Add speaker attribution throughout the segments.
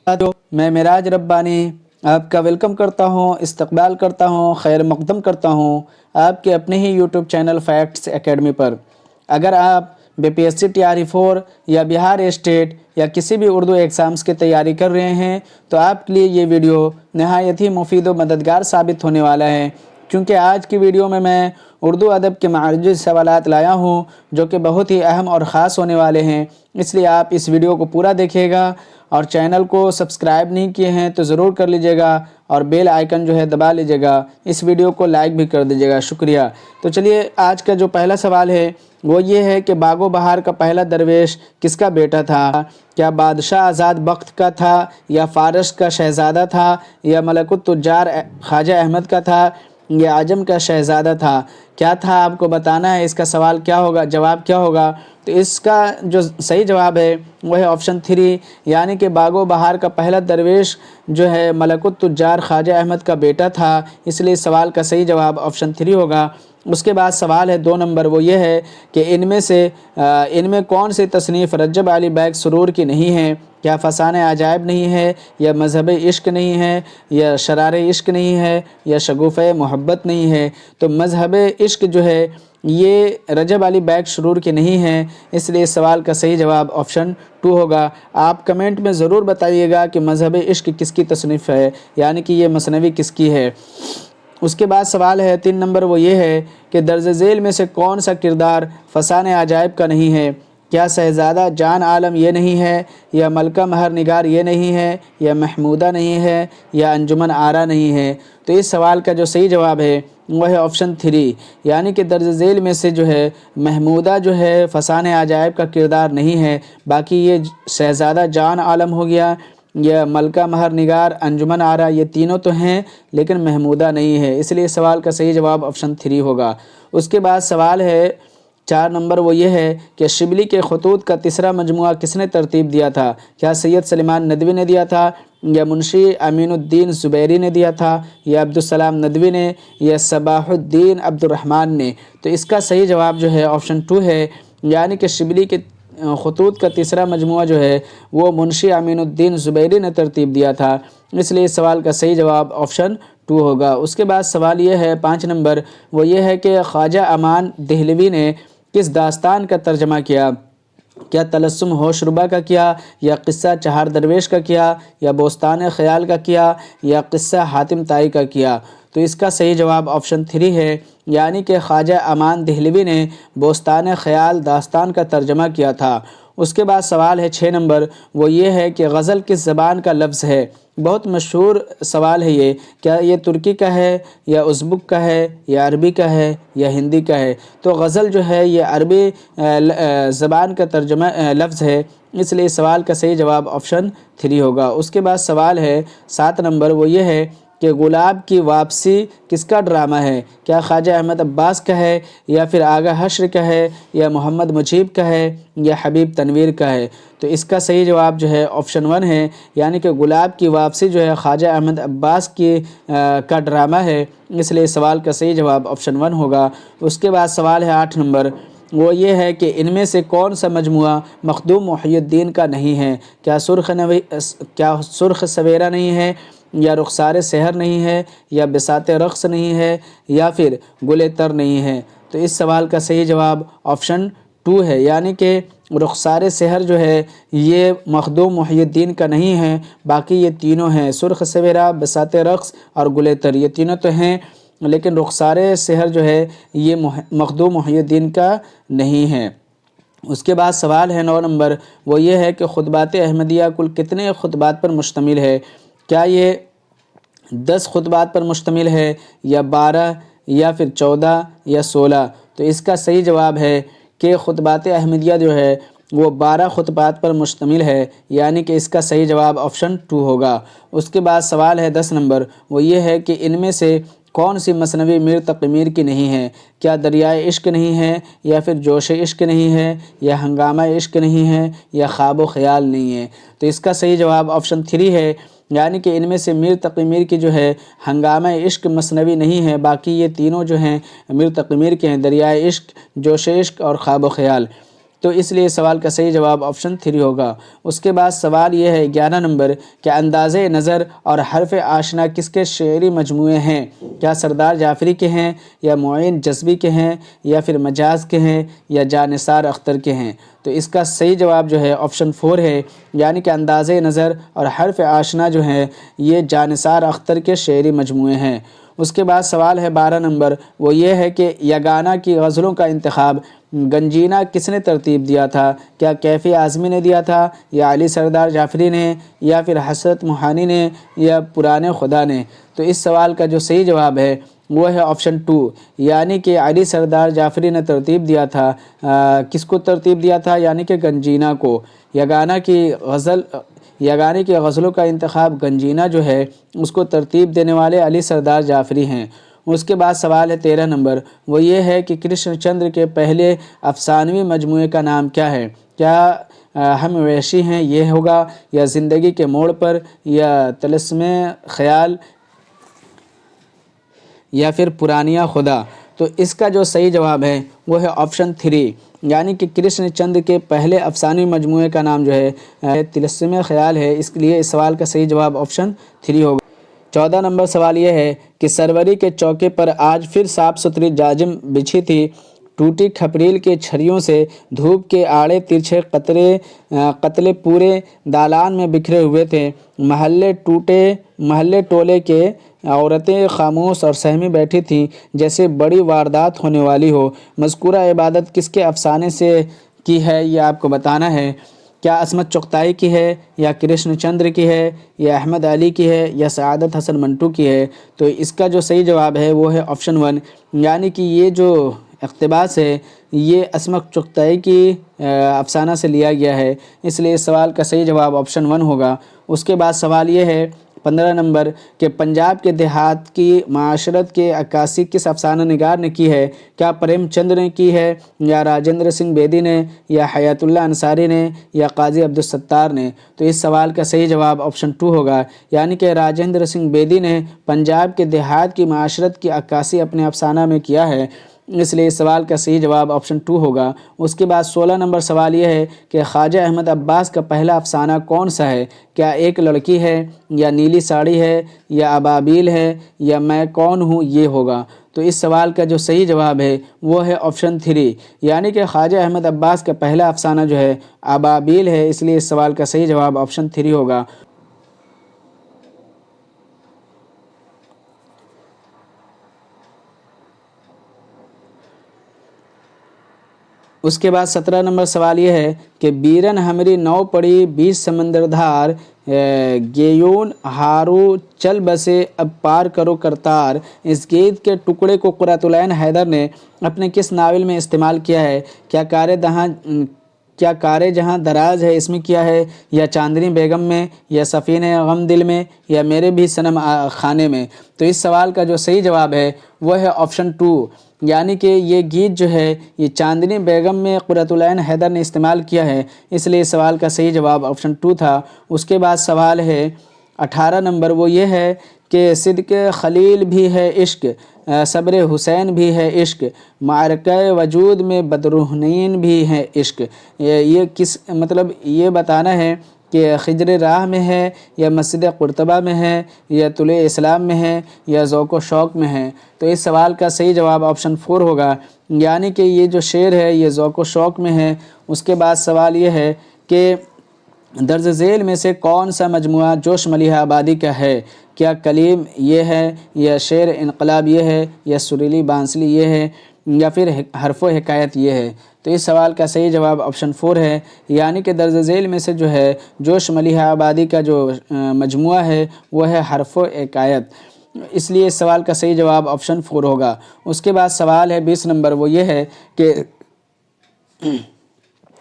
Speaker 1: میں معراج ربانی آپ کا ویلکم کرتا ہوں، استقبال کرتا ہوں، خیر مقدم کرتا ہوں آپ کے اپنے ہی یوٹیوب چینل فیکٹس اکیڈمی پر۔ اگر آپ BPSC TRE4 یا بہار اسٹیٹ یا کسی بھی اردو ایگزامز کی تیاری کر رہے ہیں تو آپ کے لیے یہ ویڈیو نہایت ہی مفید و مددگار ثابت ہونے والا ہے، کیونکہ آج کی ویڈیو میں اردو ادب کے معرضی سوالات لایا ہوں جو کہ بہت ہی اہم اور خاص ہونے والے ہیں، اس لیے آپ اس ویڈیو کو پورا دیکھیے گا، اور چینل کو سبسکرائب نہیں کیے ہیں تو ضرور کر لیجئے گا، اور بیل آئیکن جو ہے دبا لیجئے گا، اس ویڈیو کو لائک بھی کر دیجئے گا، شکریہ۔ تو چلیے آج کا جو پہلا سوال ہے وہ یہ ہے کہ باغ و بہار کا پہلا درویش کس کا بیٹا تھا؟ کیا بادشاہ آزاد بخت کا تھا، یا فارس کا شہزادہ تھا، یا ملک التجار خواجہ احمد کا تھا، یا عجم کا شہزادہ تھا؟ کیا تھا آپ کو بتانا ہے۔ اس کا سوال کیا ہوگا، جواب کیا ہوگا؟ تو اس کا جو صحیح جواب ہے وہ ہے آپشن 3، یعنی کہ باغ و بہار کا پہلا درویش جو ہے ملک التجار خواجہ احمد کا بیٹا تھا، اس لیے سوال کا صحیح جواب آپشن 3 ہوگا۔ اس کے بعد سوال ہے 2 نمبر، وہ یہ ہے کہ ان میں کون سی تصنیف رجب علی بیگ سرور کی نہیں ہے؟ کیا فسانہ عجائب نہیں ہے، یا مذہب عشق نہیں ہے، یا شرار عشق نہیں ہے، یا شگوفہ محبت نہیں ہے؟ تو مذہب عشق جو ہے یہ رجب علی بیگ سرور کی نہیں ہے، اس لیے سوال کا صحیح جواب آپشن 2 ہوگا۔ آپ کمنٹ میں ضرور بتائیے گا کہ مذہب عشق کس کی تصنیف ہے، یعنی کہ یہ مثنوی کس کی ہے۔ اس کے بعد سوال ہے 3 نمبر، وہ یہ ہے کہ درج ذیل میں سے کون سا کردار فسانہ عجائب کا نہیں ہے؟ کیا شہزادہ جان عالم یہ نہیں ہے، یا ملکہ مہر نگار یہ نہیں ہے، یا محمودہ نہیں ہے، یا انجمن آرا نہیں ہے؟ تو اس سوال کا جو صحیح جواب ہے وہ ہے آپشن 3، یعنی کہ درج ذیل میں سے جو ہے محمودہ جو ہے فسانہ عجائب کا کردار نہیں ہے، باقی یہ شہزادہ جان عالم ہو گیا، یا ملکہ مہر نگار، انجمن آرا، یہ تینوں تو ہیں لیکن محمودہ نہیں ہے، اس لیے سوال کا صحیح جواب آپشن 3 ہوگا۔ اس کے بعد سوال ہے 4 نمبر، وہ یہ ہے کہ شبلی کے خطوط کا تیسرا مجموعہ کس نے ترتیب دیا تھا؟ کیا سید سلیمان ندوی نے دیا تھا، یا منشی امین الدین زبیری نے دیا تھا، یا عبدالسلام ندوی نے، یا صباح الدین عبد الرحمن نے؟ تو اس کا صحیح جواب جو ہے آپشن 2 ہے، یعنی کہ شبلی کے خطوط کا تیسرا مجموعہ جو ہے وہ منشی امین الدین زبیری نے ترتیب دیا تھا، اس لیے اس سوال کا صحیح جواب آپشن 2 ہوگا۔ اس کے بعد سوال یہ ہے 5 نمبر، وہ یہ ہے کہ خواجہ امان دہلوی نے کس داستان کا ترجمہ کیا؟ کیا طلسم ہوش ربا کا کیا، یا قصہ چہار درویش کا کیا، یا بوستان خیال کا کیا، یا قصہ حاتم طائی کا کیا؟ تو اس کا صحیح جواب آپشن 3 ہے، یعنی کہ خواجہ امان دہلوی نے بوستان خیال داستان کا ترجمہ کیا تھا۔ اس کے بعد سوال ہے 6 نمبر، وہ یہ ہے کہ غزل کس زبان کا لفظ ہے؟ بہت مشہور سوال ہے یہ، کیا یہ ترکی کا ہے، یا ازبک کا ہے، یا عربی کا ہے، یا ہندی کا ہے؟ تو غزل جو ہے یہ عربی زبان کا ترجمہ لفظ ہے، اس لیے سوال کا صحیح جواب آپشن 3 ہوگا۔ اس کے بعد سوال ہے 7 نمبر، وہ یہ ہے کہ گلاب کی واپسی کس کا ڈرامہ ہے؟ کیا خواجہ احمد عباس کا ہے، یا پھر آغا حشر کا ہے، یا محمد مجیب کا ہے، یا حبیب تنویر کا ہے؟ تو اس کا صحیح جواب جو ہے آپشن 1 ہے، یعنی کہ گلاب کی واپسی جو ہے خواجہ احمد عباس کا ڈرامہ ہے، اس لیے سوال کا صحیح جواب آپشن 1 ہوگا۔ اس کے بعد سوال ہے 8 نمبر، وہ یہ ہے کہ ان میں سے کون سا مجموعہ مخدوم محی الدین کا نہیں ہے؟ کیا سرخ سویرا نہیں ہے، یا رخسار سحر نہیں ہے، یا بساط رقص نہیں ہے، یا پھر گل تر نہیں ہے؟ تو اس سوال کا صحیح جواب آپشن 2 ہے، یعنی کہ رخسار سحر جو ہے یہ مخدوم محی الدین کا نہیں ہے، باقی یہ تینوں ہیں، سرخ سویرا، بساط رقص اور گل تر، یہ تینوں تو ہیں لیکن رخسار سحر جو ہے یہ مخدوم محی الدین کا نہیں ہے۔ اس کے بعد سوال ہے 9 نمبر، وہ یہ ہے کہ خطبات احمدیہ کل کتنے خطبات پر مشتمل ہے؟ کیا یہ 10 خطبات پر مشتمل ہے، یا 12، یا پھر 14، یا 16؟ تو اس کا صحیح جواب ہے کہ خطبات احمدیہ جو ہے وہ 12 خطبات پر مشتمل ہے، یعنی کہ اس کا صحیح جواب آپشن 2 ہوگا۔ اس کے بعد سوال ہے 10 نمبر، وہ یہ ہے کہ ان میں سے کون سی مثنوی میر تقی میر کی نہیں ہے؟ کیا دریائے عشق نہیں ہے، یا پھر جوش عشق نہیں ہے، یا ہنگامہ عشق نہیں ہے، یا خواب و خیال نہیں ہے؟ تو اس کا صحیح جواب آپشن 3 ہے، یعنی کہ ان میں سے میر تقی میر کی جو ہے ہنگامہ عشق مثنوی نہیں ہے، باقی یہ تینوں جو ہیں میر تقی میر کے ہیں، دریائے عشق، جوش عشق اور خواب و خیال۔ تو اس لیے سوال کا صحیح جواب آپشن 3 ہوگا۔ اس کے بعد سوال یہ ہے 11 نمبر کہ انداز نظر اور حرف آشنا کس کے شعری مجموعے ہیں؟ کیا سردار جعفری کے ہیں، یا معین جذبی کے ہیں، یا پھر مجاز کے ہیں، یا جانثار اختر کے ہیں؟ تو اس کا صحیح جواب جو ہے آپشن 4 ہے، یعنی کہ انداز نظر اور حرف آشنا جو ہیں یہ جانثار اختر کے شعری مجموعے ہیں۔ اس کے بعد سوال ہے 12 نمبر، وہ یہ ہے کہ یگانہ کی غزلوں کا انتخاب گنجینہ کس نے ترتیب دیا تھا؟ کیا کیفی اعظمی نے دیا تھا، یا علی سردار جعفری نے، یا پھر حسرت موہانی نے، یا پرانے خدا نے؟ تو اس سوال کا جو صحیح جواب ہے وہ ہے آپشن 2، یعنی کہ علی سردار جعفری نے ترتیب دیا تھا۔ کس کو ترتیب دیا تھا؟ یعنی کہ گنجینہ کو۔ یگانے کی غزلوں کا انتخاب گنجینہ جو ہے اس کو ترتیب دینے والے علی سردار جعفری ہیں۔ اس کے بعد سوال ہے 13 نمبر، وہ یہ ہے کہ کرشن چندر کے پہلے افسانوی مجموعے کا نام کیا ہے؟ کیا ہم وحشی ہیں یہ ہوگا، یا زندگی کے موڑ پر، یا طلسم خیال، یا پھر پرانیہ خدا؟ تو اس کا جو صحیح جواب ہے وہ ہے آپشن 3، یعنی کہ کرشن چندر کے پہلے افسانوی مجموعے کا نام جو ہے طلسم خیال ہے، اس لیے اس سوال کا صحیح جواب آپشن 3 ہوگا۔ 14 نمبر سوال یہ ہے کہ سروری کے چوکے پر آج پھر صاف ستھری جاجم بچھی تھی، ٹوٹی کھپریل کے چھریوں سے دھوپ کے آڑے ترچھے قطرے پورے دالان میں بکھرے ہوئے تھے، محلے ٹولے کے عورتیں خاموش اور سہمی بیٹھی تھیں جیسے بڑی واردات ہونے والی ہو۔ مذکورہ عبادت کس کے افسانے سے کی ہے یہ آپ کو بتانا ہے۔ کیا عصمت چغتائی کی ہے، یا کرشن چندر کی ہے، یا احمد علی کی ہے، یا سعادت حسن منٹو کی ہے؟ تو اس کا جو صحیح جواب ہے وہ ہے آپشن 1، یعنی کہ یہ جو اقتباس ہے یہ عصمت چغتائی کی افسانہ سے لیا گیا ہے، اس لیے اس سوال کا صحیح جواب آپشن 1 ہوگا۔ اس کے بعد سوال یہ ہے 15 نمبر کہ پنجاب کے دیہات کی معاشرت کی عکاسی کس افسانہ نگار نے کی ہے؟ کیا پریم چند نے کی ہے، یا راجندر سنگھ بیدی نے، یا حیات اللہ انصاری نے، یا قاضی عبدالستار نے؟ تو اس سوال کا صحیح جواب آپشن 2 ہوگا، یعنی کہ راجندر سنگھ بیدی نے پنجاب کے دیہات کی معاشرت کی عکاسی اپنے افسانہ میں کیا ہے، اس لیے اس سوال کا صحیح جواب آپشن 2 ہوگا۔ اس کے بعد 16 نمبر سوال یہ ہے کہ خواجہ احمد عباس کا پہلا افسانہ کون سا ہے؟ کیا ایک لڑکی ہے، یا نیلی ساڑی ہے، یا ابابیل ہے، یا میں کون ہوں یہ ہوگا؟ تو اس سوال کا جو صحیح جواب ہے وہ ہے آپشن 3، یعنی کہ خواجہ احمد عباس کا پہلا افسانہ جو ہے ابابیل ہے، اس لیے اس سوال کا صحیح جواب آپشن 3 ہوگا۔ اس کے بعد 17 نمبر سوال یہ ہے کہ بیرن ہمری نو پڑی بیچ سمندر دھار، گیون ہارو چل بسے اب پار کرو کرتار، اس گیت کے ٹکڑے کو قرۃ العین حیدر نے اپنے کس ناول میں استعمال کیا ہے؟ کیا کار جہاں دراز ہے اس میں کیا ہے، یا چاندنی بیگم میں، یا سفینہ غم دل میں، یا میرے بھی صنم خانے میں؟ تو اس سوال کا جو صحیح جواب ہے وہ ہے آپشن 2، یعنی کہ یہ گیت جو ہے یہ چاندنی بیگم میں قرۃ العین حیدر نے استعمال کیا ہے، اس لیے اس سوال کا صحیح جواب آپشن 2 تھا۔ اس کے بعد سوال ہے 18 نمبر، وہ یہ ہے کہ صدق خلیل بھی ہے عشق، صبر حسین بھی ہے عشق، معرکہ وجود میں بدرہنین بھی ہے عشق، یہ کس مطلب یہ بتانا ہے کہ خضر راہ میں ہے، یا مسجد قرطبہ میں ہے، یا طلوع اسلام میں ہے، یا ذوق و شوق میں ہے؟ تو اس سوال کا صحیح جواب آپشن 4 ہوگا، یعنی کہ یہ جو شعر ہے یہ ذوق و شوق میں ہے۔ اس کے بعد سوال یہ ہے کہ درج ذیل میں سے کون سا مجموعہ جوش ملیحہ آبادی کا ہے؟ کیا کلیم یہ ہے، یا شعر انقلاب یہ ہے، یا سریلی بانسلی یہ ہے، یا پھر حرف و حکایت یہ ہے؟ تو اس سوال کا صحیح جواب آپشن 4 ہے، یعنی کہ درج ذیل میں سے جو ہے جوش ملیحہ آبادی کا جو مجموعہ ہے وہ ہے حرف و حکایت، اس لیے اس سوال کا صحیح جواب آپشن 4 ہوگا۔ اس کے بعد سوال ہے 20 نمبر، وہ یہ ہے کہ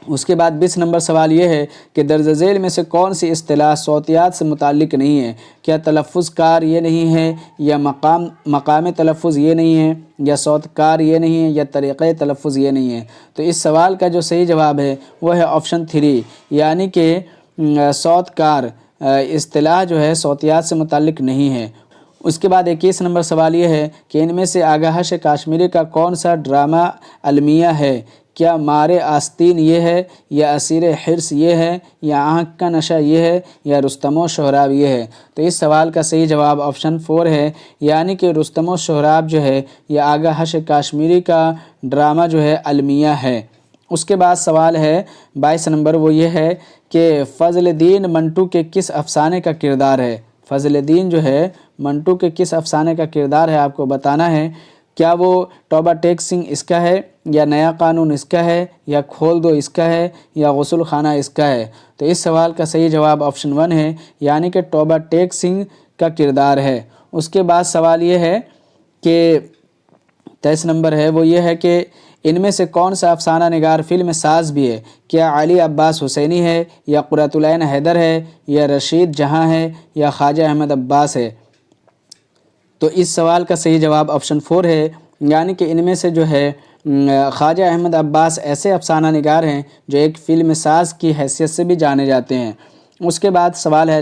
Speaker 1: اس کے بعد 20 نمبر سوال یہ ہے کہ درج ذیل میں سے کون سی اصطلاح صوتیات سے متعلق نہیں ہے؟ کیا تلفظ کار یہ نہیں ہے، یا مقام تلفظ یہ نہیں ہے، یا صوت کار یہ نہیں ہے، یا طریقۂ تلفظ یہ نہیں ہے؟ تو اس سوال کا جو صحیح جواب ہے وہ ہے آپشن 3، یعنی کہ صوت کار اصطلاح جو ہے صوتیات سے متعلق نہیں ہے۔ اس کے بعد 21 نمبر سوال یہ ہے کہ ان میں سے آگاہش کاشمیری کا کون سا ڈرامہ المیہ ہے؟ کیا مارے آستین یہ ہے، یا اسیر حرص یہ ہے، یا آنکھ کا نشہ یہ ہے، یا رستم و سہراب یہ ہے؟ تو اس سوال کا صحیح جواب آپشن 4 ہے، یعنی کہ رستم و سہراب جو ہے یہ آغا حش کاشمیری کا ڈرامہ جو ہے المیہ ہے۔ اس کے بعد سوال ہے 22 نمبر، وہ یہ ہے کہ فضل الدین منٹو کے کس افسانے کا کردار ہے؟ فضل الدین جو ہے منٹو کے کس افسانے کا کردار ہے آپ کو بتانا ہے۔ کیا وہ توبہ ٹیک سنگھ اس کا ہے، یا نیا قانون اس کا ہے، یا کھول دو اس کا ہے، یا غسل خانہ اس کا ہے؟ تو اس سوال کا صحیح جواب آپشن 1 ہے، یعنی کہ توبہ ٹیک سنگھ کا کردار ہے۔ اس کے بعد سوال یہ ہے کہ 23 نمبر ہے، وہ یہ ہے کہ ان میں سے کون سا افسانہ نگار فلم ساز بھی ہے؟ کیا علی عباس حسینی ہے، یا قرۃ العین حیدر ہے، یا رشید جہاں ہے، یا خواجہ احمد عباس ہے؟ تو اس سوال کا صحیح جواب آپشن 4 ہے، یعنی کہ ان میں سے جو ہے خواجہ احمد عباس ایسے افسانہ نگار ہیں جو ایک فلم ساز کی حیثیت سے بھی جانے جاتے ہیں۔ اس کے بعد سوال ہے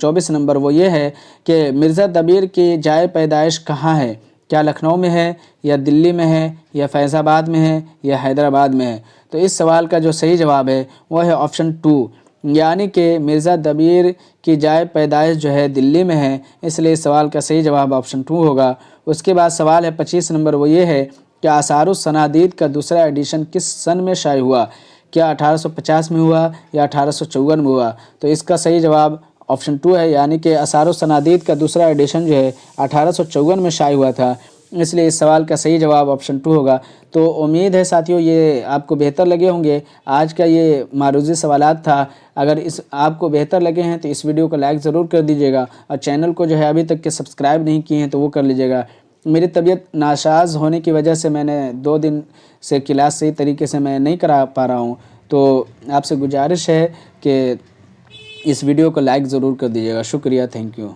Speaker 1: 24 نمبر، وہ یہ ہے کہ مرزا دبیر کی جائے پیدائش کہاں ہے؟ کیا لکھنؤ میں ہے، یا دلی میں ہے، یا فیض آباد میں ہے، یا حیدرآباد میں ہے؟ تو اس سوال کا جو صحیح جواب ہے وہ ہے آپشن 2، یعنی کہ مرزا دبیر کی جائے پیدائش جو ہے دلی میں ہے، اس لیے اس سوال کا صحیح جواب آپشن 2 ہوگا۔ اس کے بعد سوال ہے 25 نمبر، وہ یہ ہے کہ آثار الصنادید کا دوسرا ایڈیشن کس سن میں شائع ہوا؟ کیا 1850 میں ہوا، یا 1854 میں ہوا؟ تو اس کا صحیح جواب آپشن 2 ہے، یعنی کہ آثار الصنادید کا دوسرا ایڈیشن جو ہے 1854 میں شائع ہوا تھا، اس لیے اس سوال کا صحیح جواب آپشن 2 ہوگا۔ تو امید ہے ساتھیوں یہ آپ کو بہتر لگے ہوں گے۔ آج کا یہ معروضی سوالات تھا۔ اگر آپ کو بہتر لگے ہیں تو اس ویڈیو کو لائک ضرور کر دیجیے گا، اور چینل کو جو ہے ابھی تک کہ سبسکرائب نہیں کیے ہیں تو وہ کر لیجیے گا۔ میری طبیعت ناساز ہونے کی وجہ سے میں نے 2 دن سے کلاس صحیح طریقے سے میں نہیں کرا پا رہا ہوں، تو آپ سے گزارش ہے کہ اس ویڈیو کو لائک ضرور کر دیجیے گا۔ شکریہ، تھینک یو۔